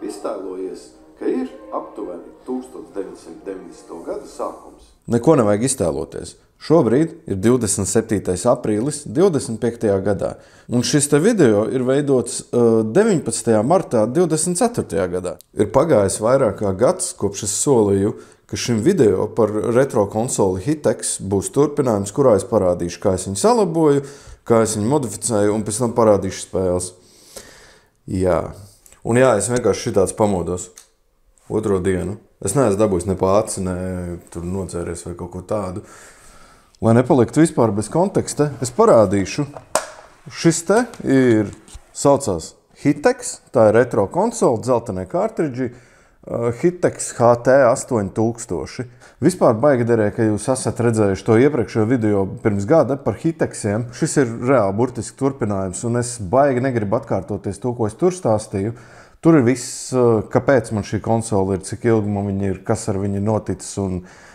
Iztēlojies, ka ir aptuveni 1990. gada sākums. Neko nevajag iztēloties. Šobrīd ir 27. aprīlis 25. gadā, un šis te video ir veidots 19. martā 24. gadā. Ir pagājis vairāk kā gads, kopš es solīju, ka šim video par retro konsoli Hitex būs turpinājums, kurā es parādīšu, kā es viņu salaboju, kā es viņu modificēju, un pēc tam parādīšu spēles. Jā. Un jā, es vienkārši šitāds pamodos otro dienu. Es neesmu dabūjis ne pāci, ne tur nocēries vai kaut ko tādu. Lai nepaliktu vispār bez konteksta, es parādīšu. Šis te ir saucās Hitex, tā ir retro konsole, dzeltenē kārtridži, Hitex HT8000. Vispār baigi derē, ka jūs esat redzējuši to iepriekšējo video pirms gada par Hitexiem. Šis ir reāli burtiski turpinājums, un es baigi negribu atkārtoties to, ko es tur stāstīju. Tur ir viss, kāpēc man šī konsole ir, cik ilgi man viņa ir, kas ar viņu noticis.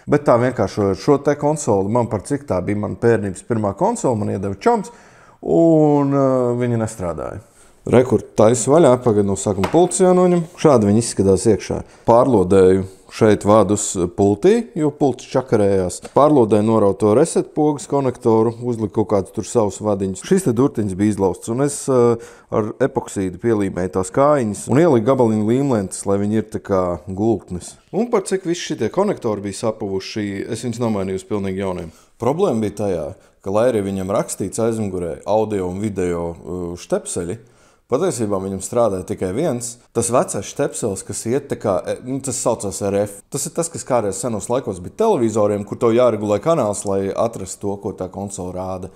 Bet tā vienkārši šo te konsoli, man par cik tā bija mana bērnības pirmā konsole, man iedeva čoms, un viņa nestrādāja. Rekord taisu vaļā, pagad no sākuma pults jānoņem. Šādi viņi izskatās iekšā. Pārlodēju šeit vādus pultī, jo pults čakarējās. Pārlodēju norauto reset pogas konektoru, uzliku kaut kādus tur savus vadiņus. Šis te durtiņas bija izlausts, un es ar epoksīdu pielīmēju tās kājiņas un ieliku gabaliņu līmlentes, lai viņi ir tā kā gultnes. Un par cik visi šitie konektori bija sapuvuši, es viņus nomainīju uz pilnīgi jauniem. Problēma bija tajā, ka lai arī viņam rakstīts aizmugurē audio un video štepseļi, patiesībā viņam strādāja tikai viens. Tas vecais štepsels, kas iet tā kā, tas saucās RF. Tas ir tas, kas kādreiz senos laikos bija televizoriem, kur tev jāregulē kanāls, lai atrastu to, ko tā konsola rāda.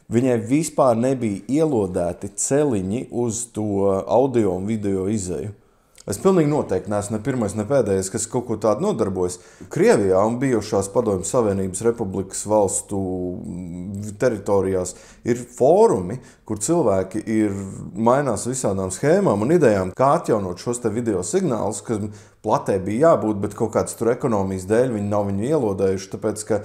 Viņai vispār nebija ielodēti celiņi uz to audio un video izēju. Es pilnīgi noteikti neesmu ne pirmais, ne pēdējais, kas kaut ko tādu nodarbojas. Krievijā un bijušās Padomju Savienības republikas valstu teritorijās ir fórumi, kur cilvēki mainās visādām schēmām un idejām, kā atjaunot šos te video signālus, kas platē bija jābūt, bet kaut kāds tur ekonomijas dēļ viņi nav viņu ielodējuši, tāpēc, ka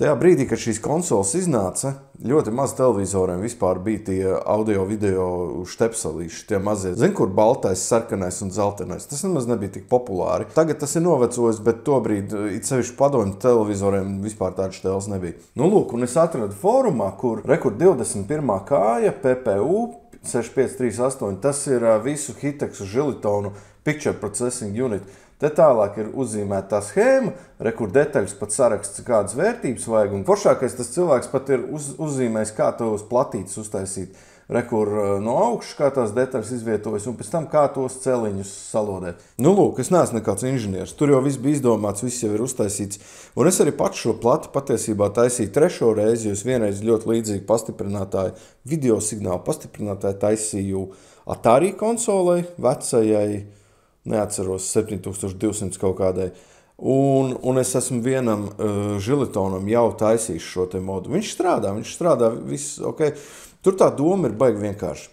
tajā brīdī, kad šīs konsoles iznāca, ļoti maz televizoriem vispār bija tie audio-video štepselīši, tie mazie. Zini, kur baltais, sarkanais un zeltenais. Tas nemaz nebija tik populāri. Tagad tas ir novecojis, bet tobrīd, it sevišķi padomju televizoriem, vispār tāds štēls nebija. Nu, lūk, un es atradu fórumā, kur rekord 21. kāja, PPU 6538, tas ir visu Hitexu žilitonu Picture Processing Unit. Te tālāk ir uzzīmēta tā schēma, rekur detaļas pat saraksts, kādas vērtības vajag, un foršākais tas cilvēks pat ir uzzīmējis, kā tos platītes uztaisīt. Rekur no augšas, kā tās detaļas izvietojas, un pēc tam kā tos celiņus salodēt. Nu, lūk, es neesmu nekāds inženieris. Tur jau viss bija izdomāts, viss jau ir uztaisīts. Un es arī pats šo plati patiesībā taisīju trešo reizi, jo es vienreiz ļoti līdzīgi pastiprinātāju, video signālu pastiprinātāju taisīju Atari konsolei, vecajai, neatceros, 7200 kaut kādai. Un es esmu vienam žilitonam jau taisījis šo te modu. Viņš strādā, viss ok. Tur tā doma ir baigi vienkārši.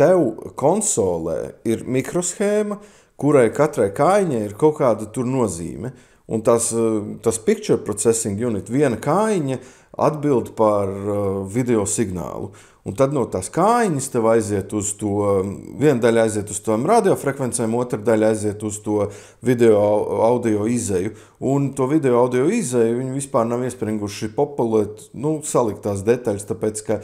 Tev konsolē ir mikroshēma, kurai katrai kājiņai ir kaut kāda tur nozīme. Un tas Picture Processing Unit, viena kājiņa atbild par video signālu. Un tad no tās kājiņas tev aiziet uz to, viena daļa aiziet uz tām radiofrekvencēm, otra daļa aiziet uz to video audio izēju. Un to video audio izēju viņi vispār nav iespringuši populēt, salikt tās detaļas, tāpēc, ka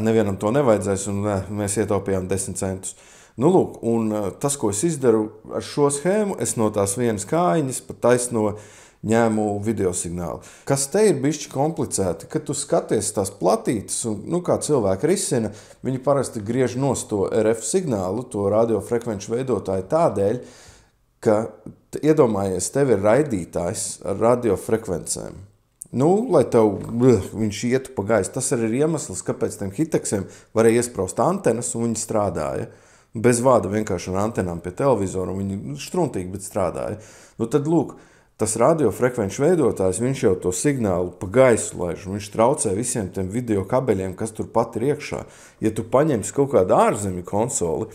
nevienam to nevajadzēs un mēs ietaupījām 10 centus. Nu, lūk, un tas, ko es izdaru ar šo schēmu, es no tās vienas kājiņas pat taisno ņēmu video signālu. Kas te ir bišķi komplicēti, kad tu skaties tās platītes un, kā cilvēki risina, viņi parasti griež nost to RF signālu, to radiofrekvenču veidotāju tādēļ, ka, iedomājies, tev ir raidītājs ar radiofrekvencēm. Lai tev viņš ietu pa gaisu, tas arī ir iemesls, kāpēc tiem Hitexiem varēja iespraust antenas un viņi strādāja. Bez vāda vienkārši ar antenām pie televizora, un viņi štruntīgi, bet strādāja. Tad, lūk, tas radiofrekvenču veidotājs, viņš jau to signālu pa gaisu laiž, un viņš traucē visiem tiem video kabeļiem, kas tur pat ir iekšā. Ja tu paņemsi kaut kādu ārzemju konsoli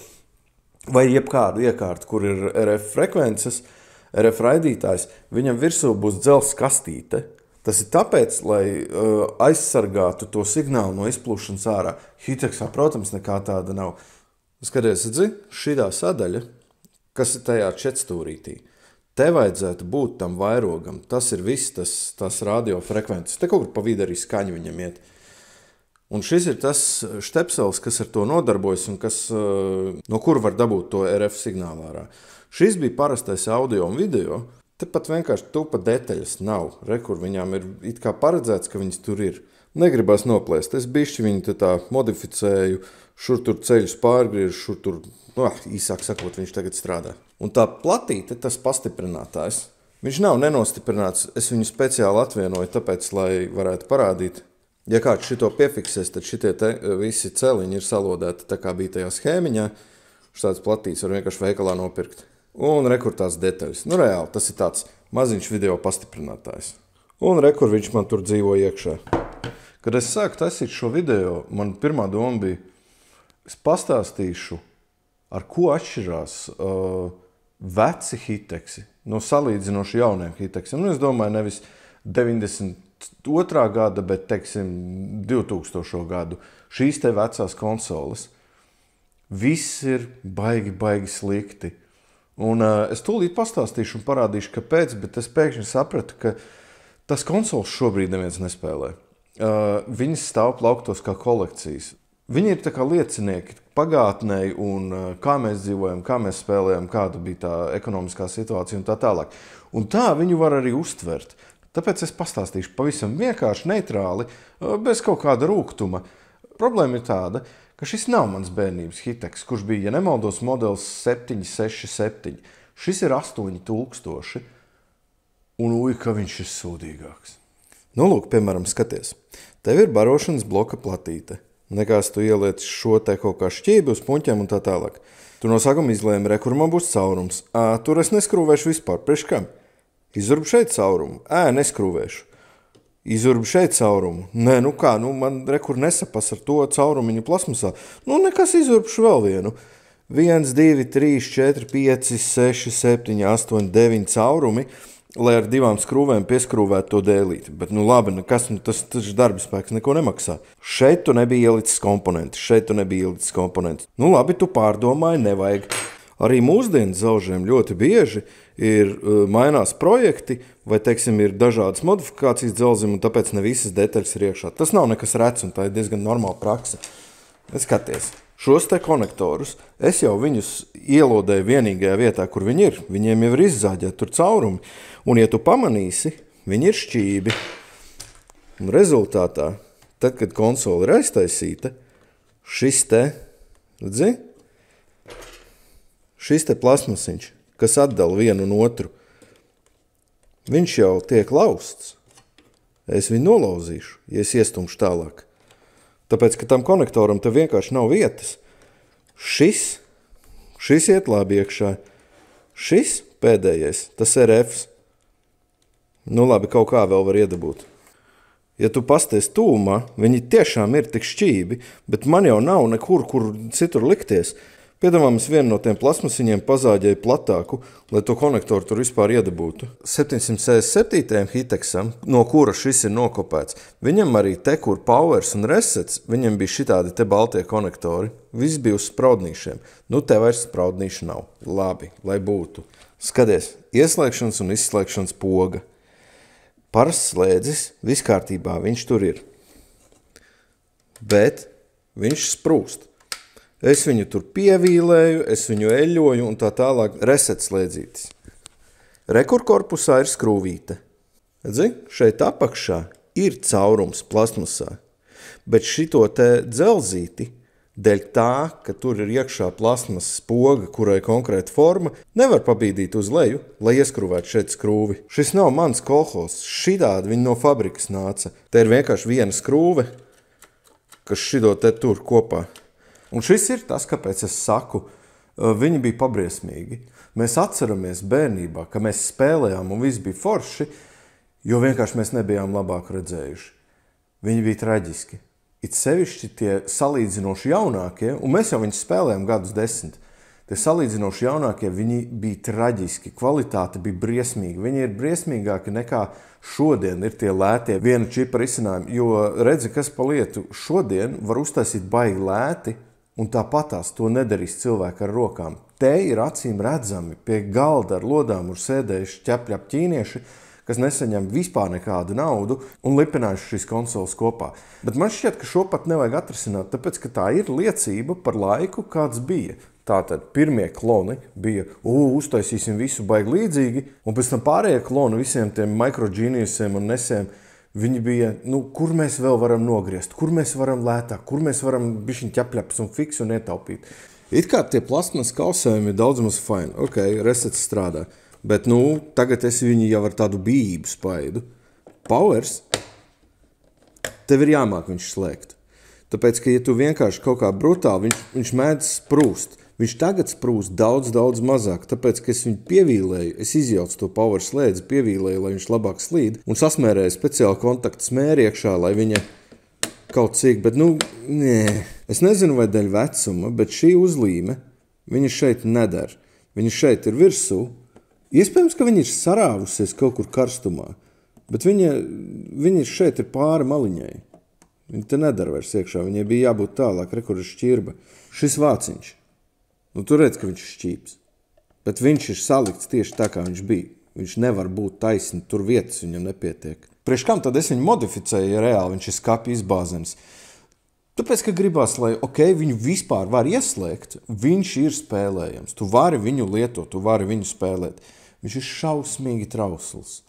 vai jebkādu iekārtu, kur ir RF frekvences, RF raidītājs, viņam virsū būs dzelzs kastīte. Tas ir tāpēc, lai aizsargātu to signālu no izplūšanas ārā. Hitexā, protams, nekā tāda nav. Skaties, šitā sadaļa, kas ir tajā četstūrītī, te vajadzētu būt tam vairogam. Tas ir viss tas radiofrekvences. Te kaut kur pa vidu arī skaņu viņam iet. Un šis ir tas štepsels, kas ar to nodarbojas un no kur var dabūt to RF signālu ārā. Šis bija parastais audio un video. Te pat vienkārši tupa detaļas nav. Kur viņām ir it kā paredzēts, ka viņas tur ir. Negribas noplēst. Es bišķi viņu tā modificēju, šur tur ceļus pārgriežu, šur tur, īsāk sakot, viņš tagad strādā. Un tā platīte, tas pastiprinātājs, viņš nav nenostiprināts. Es viņu speciāli atvienoju, tāpēc, lai varētu parādīt. Ja kāds šito piefiksēs, tad šitie visi celiņi ir salodēti, tā kā bija tajā schēmiņā. Šāds platīts var vienkārši veikalā nopirkt. Un rekur tās detaļas. Reāli, tas ir tāds maziņš video pastiprinātājs. Un rekur viņš man tur dzīvo iekšā. Kad es sāku taisīt šo video, man pirmā doma bija, es pastāstīšu, ar ko atšķirās veci hiteksi no salīdzinoši jauniem hiteksiem. Es domāju, nevis 92. gada, bet, teiksim, 2000. gadu. Šīs te vecās konsoles. Viss ir baigi slikti. Un es tūlīt pastāstīšu un parādīšu, kāpēc, bet es pēkšņi sapratu, ka tas konsoles šobrīd neviens nespēlē. Viņas stāv plauktos kā kolekcijas. Viņi ir tā kā liecinieki pagātnei un kā mēs dzīvojam, kā mēs spēlējam, kāda bija tā ekonomiskā situācija un tā tālāk. Un tā viņu var arī uztvert. Tāpēc es pastāstīšu pavisam vienkārši neitrāli, bez kaut kāda rūgtuma. Problēma ir tāda, ka šis nav mans bērnības hiteks, kurš bija, ja nemaldos, modelis 767. Šis ir 8000. Un ka viņš ir sūdīgāks. Nu, lūk, piemēram, skaties. Tev ir barošanas bloka platīte. Nekās tu ieliec šo te kaut kā šķībi uz puņķiem un tā tālāk. Tu no sākuma izlēmi, kur man būs caurums. Tur es neskrūvēšu vispār. Priekš kam? Izurbu šeit caurumu. Neskrūvēšu. Izurbu šeit caurumu. Nē, man rekur nesapas ar to caurumiņu plasmasā. Nekas izurbušu vēl vienu. 1, 2, 3, 4, 5, 6, 7, 8, 9 caurumi, lai ar 2 skrūvēm pieskrūvētu to dēlīti. Bet, labi, nekas, tas darbspēks neko nemaksā. Šeit tu nebija ielicis komponentes. Labi, tu pārdomāji, nevajag. Arī mūsdienu zaužiem ļoti bieži ir mainās projekti, vai, teiksim, ir dažādas modifikācijas dzelzim, un tāpēc ne visas detaļas ir iekšā. Tas nav nekas rets, un tā ir diezgan normāla praksa. Skaties, šos te konektorus, es jau viņus ielodēju vienīgajā vietā, kur viņi ir. Viņiem jau ir izzāģēti tur caurumi. Un, ja tu pamanīsi, viņi ir šķībi. Un rezultātā, tad, kad konsole ir aiztaisīta, šis te plasmasiņš, kas atdala vienu un otru, viņš jau tiek lausts. Es viņu nolauzīšu, ja es iestumšu tālāk. Tāpēc, ka tam konektoram te vienkārši nav vietas. Šis iet labi iekšā. Šis pēdējais, tas RFs. Labi, kaut kā vēl var iedabūt. Ja tu pasties tūmā, viņi tiešām ir tik šķībi, bet man jau nav nekur, kur citur likties. Piedāvāmies vienu no tiem plasmasiņiem pazāģēju platāku, lai to konektoru tur vispār iedabūtu. 767. hiteksam, no kura šis ir nokopēts, viņam arī te, kur powers un resets, viņam bija šitādi te baltie konektori. Viss bija uz spraudnīšiem. Te vairs spraudnīša nav. Labi, lai būtu. Skaties, ieslēgšanas un izslēgšanas poga. Parasts slēdzis, viss kārtībā, viņš tur ir. Bet viņš sprūst. Es viņu tur pievīlēju, es viņu eļoju un tā tālāk resets slēdzītis. Rekur korpusā ir skrūvīte. Šeit apakšā ir caurums plasmasā, bet šito te dzelzīti, dēļ tā, ka tur ir iekšā plasmasas poga, kurai konkrēta forma, nevar pabīdīt uz leju, lai ieskrūvētu šeit skrūvi. Šis nav mans kolhos, šitādi viņi no fabrikas nāca. Te ir vienkārši viena skrūve, kas šito te tur kopā. Un šis ir tas, kāpēc es saku, viņi bija pabriesmīgi. Mēs atceramies bērnībā, ka mēs spēlējām un viss bija forši, jo vienkārši mēs nebijām labāk redzējuši. Viņi bija traģiski. It sevišķi tie salīdzinoši jaunākie, un mēs jau viņus spēlējām gadus 10. Tie salīdzinoši jaunākie, viņi bija traģiski, kvalitāte bija briesmīga. Viņi ir briesmīgāki nekā šodien ir tie lētie viena čipa risinājumi, jo redzi, kas pa lietu šodien var uztaisīt baigi lēti, Un tāpatās to nedarīs cilvēki ar rokām. Te ir acīm redzami pie galda ar lodām ir sēdējuši ķepļap ķīnieši, kas nesaņem vispār nekādu naudu un lipinājuši šīs konsoles kopā. Bet man šķiet, ka šo pat nevajag atrisināt, tāpēc, ka tā ir liecība par laiku, kāds bija. Tātad pirmie kloni bija, uztaisīsim visu baigi līdzīgi, un pēc tam pārējie kloni visiem tiem microgeniusiem un nesiem, viņi bija, kur mēs vēl varam nogriezt, kur mēs varam lētāk, kur mēs varam bišķiņ ķepļaps un fiks un ietaupīt. It kā tie plasmas kausējumi ir daudz maz fine. Ok, resets strādā. Bet, tagad es viņu jau ar tādu bijību spaidu. Powers, tev ir jāmāk viņš slēgt. Tāpēc, ka ja tu vienkārši kaut kā brutāli, viņš mēdz sprūst. Viņš tagad sprūst daudz, daudz mazāk, tāpēc, ka es viņu pievīlēju, es izjaucu to power slēdzi, pievīlēju, lai viņš labāk slīd, un sasmērēju speciāli kontaktu smēri iekšā, lai viņa kaut cik, bet, nē. Es nezinu, vai dēļ vecuma, bet šī uzlīme, viņa šeit nedara. Viņa šeit ir virsū. Iespējams, ka viņa ir sarāvusies kaut kur karstumā, bet viņa šeit ir pāri maliņai. Viņa te nedara vairs iekšā, viņai bija jābūt tālāk, kur ir šķirba. Šis vāciņš. Tu redz, ka viņš ir šķīps, bet viņš ir salikts tieši tā, kā viņš bija. Viņš nevar būt taisni, tur vietas viņam nepietiek. Priekš kam tad es viņu modificēju, ja reāli viņš ir skapja izbāzenis? Tāpēc, ka gribās, lai, viņu vispār var ieslēgt, viņš ir spēlējams. Tu vari viņu lietot, tu vari viņu spēlēt. Viņš ir šausmīgi trausls.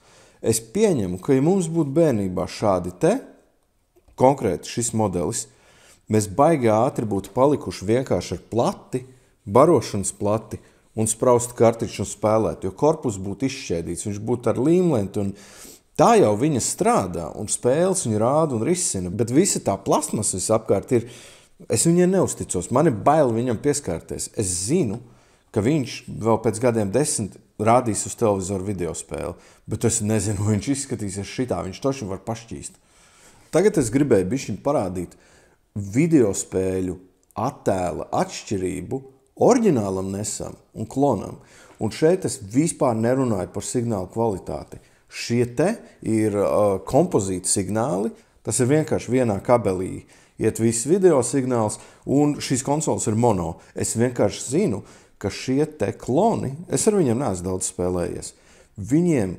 Es pieņemu, ka ja mums būtu bērnībā šādi te, konkrēti šis modelis, mēs baigi ātri būtu palikuši vienkārši ar plati, barošanas plati un spraustu kartiču un spēlēt, jo korpus būtu izšķēdīts, viņš būtu ar līmlenti un tā jau viņa strādā un spēles viņu rāda un risina, bet visa tā plasmas visapkārt ir, es viņai neusticos, man ir bail viņam pieskārties. Es zinu, ka viņš vēl pēc gadiem 10 rādīs uz televizoru videospēli, bet es nezinu, viņš izskatīsies šitā, viņš toši var pašķīst. Tagad es gribēju bišķiņ parādīt videospēļu attēla atšķirību oriģinālam nesam un klonam. Un šeit es vispār nerunāju par signālu kvalitāti. Šie te ir kompozīti signāli, tas ir vienkārši vienā kabelī. Iet viss video signāls un šīs konsoles ir mono. Es vienkārši zinu, ka šie te kloni, es ar viņiem neesmu daudz spēlējies, viņiem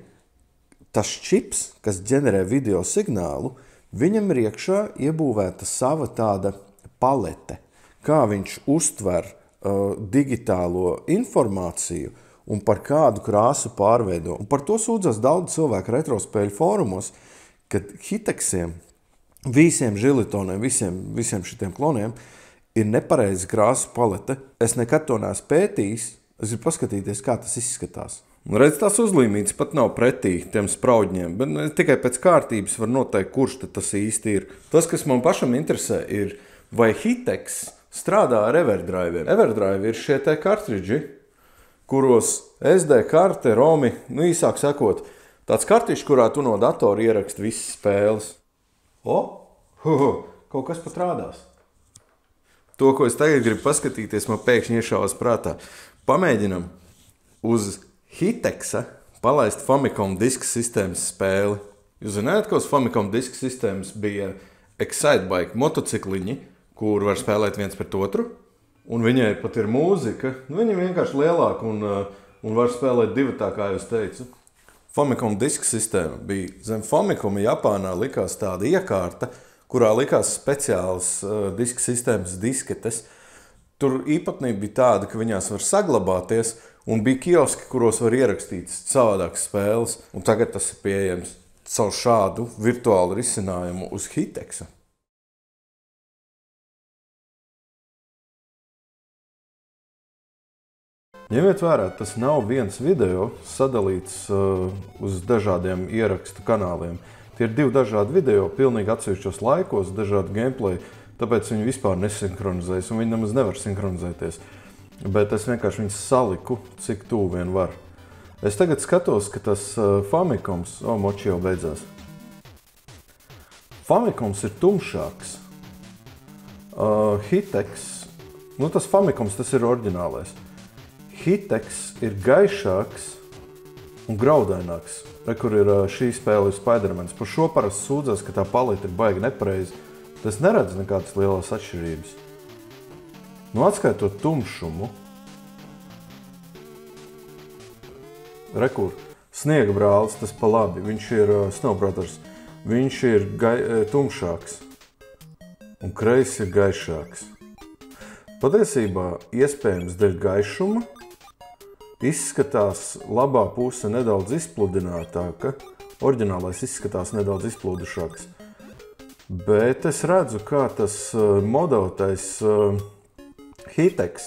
tas čips, kas ģenerē video signālu, viņam ir iekšā iebūvēta sava tāda palete, kā viņš uztver digitālo informāciju un par kādu krāsu pārveido. Un par to sūdzas daudz cilvēku retrospēļu fórumos, kad Hiteksiem, visiem žilitoniem, visiem šitiem kloniem ir nepareiza krāsu palete. Es nekad to neesmu pētījis, es gribu paskatīties, kā tas izskatās. Un redz, tās uzlīmītas pat nav pretī tiem spraudņiem, bet tikai pēc kārtības var noteikt, kurš tas īsti ir. Tas, kas man pašam interesē, ir, vai Hiteks strādā ar Everdrive. Everdrive ir šie te kartridži, kuros SD karte, romi, īsāk sakot, tāds kartiņš, kurā tu no datora ieraksti visas spēles. Kaut kas pat rādās. To, ko es tagad gribu paskatīties, man pēkšņi iešāvās prātā. Pamēģinam uz Hiteksa palaist Famicom diska sistēmas spēli. Jūs zināt, ka uz Famicom diska sistēmas bija Excitebike motocikliņi, kur var spēlēt viens pret otru, un viņai pat ir mūzika. Viņa vienkārši lielāka un var spēlēt divatā, kā jūs teicu. Famicom diska sistēma bija zem Famicoma Japānā likās tāda iekārta, kurā likās speciāls diska sistēmas disketes. Tur īpatnība bija tāda, ka viņās var saglabāties, un bija kioski, kuros var ierakstīt savādākas spēles, un tagad tas ir pieejams caur šādu virtuālu risinājumu uz Hiteksa. Ņemiet vērā, tas nav viens video sadalīts uz dažādiem ierakstu kanāliem. Tie ir 2 dažādi video, pilnīgi atsevišķos laikos, dažādi gameplay, tāpēc viņi vispār nesinhronizējas, un viņi nemaz nevar sinhronizēties. Bet es vienkārši viņus saliku, cik tuvu vien var. Es tagad skatos, ka tas Famicoms, moči jau beidzās. Famicoms ir tumšāks. Hiteks, tas Famicoms, tas ir oriģinālais. Hiteks ir gaišāks un graudaināks, kur ir šī spēle ir Spider-Mans. Par šo parasti sūdzas, ka tā paleta ir baigi nepareiza. Tas neredz nekādas lielas atšķirības. Nu, atskaitot tumšumu, rekur, sniega brālis, tas pa labi, viņš ir snowbrothers, viņš ir tumšāks un kreis ir gaišāks. Patiesībā, iespējams, dēļ gaišuma izskatās labā puse nedaudz izpludinātāka, oriģinālais izskatās nedaudz izplūdušāks. Bet es redzu, kā tas modotais Hiteks,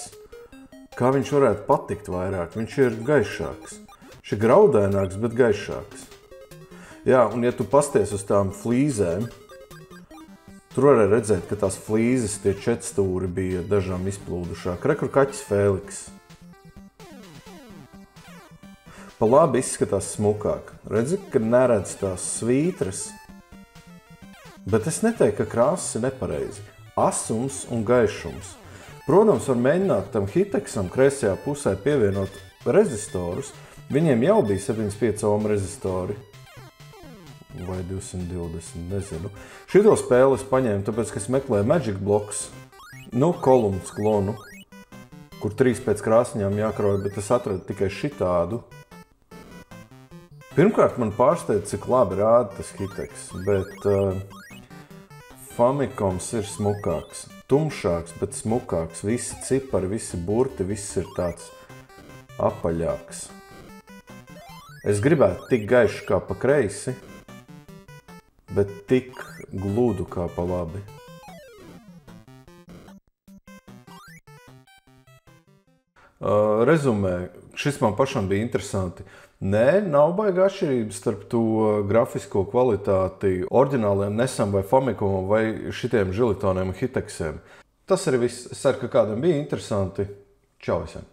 kā viņš varētu patikt vairāk. Viņš ir gaišāks. Viņš ir graudēnāks, bet gaišāks. Jā, un ja tu pasties uz tām flīzēm, tur varēja redzēt, ka tās flīzes, tie četstūri bija dažām izplūdušāk. Rekur kaķis Fēliks. Pa labi izskatās smukāk. Redzi, ka neredz tās svītras. Bet es neteiktu, ka krāsas ir nepareizi. Asums un gaišums. Protams, var mēģināt tam Hiteksam kreisajā pusē pievienot rezistorus. Viņiem jau bija 75 ohm rezistori. Vai 220, nezinu. Šito spēli es paņēmu, tāpēc, ka es meklēju Magic Blocks, kolumnas klonu, kur 3 pēc krāsņām jākrauj, bet es atradu tikai šitādu. Pirmkārt, man pārsteidz, cik labi rāda tas Hiteks, bet Famicoms ir smukāks. Tumšāks, bet smukāks. Visi cipari, visi burti, viss ir tāds apaļāks. Es gribētu tik gaišu kā pa kreisi, bet tik gludu kā pa labi. Rezumē, šis man pašam bija interesanti. Nē, nav baigā atšķirības starp to grafisko kvalitāti oriģināliem Nesam vai Famicomam vai šitiem žilitoniem un Hiteksiem. Tas arī viss. Es ceru, ka kādam bija interesanti. Čau visiem!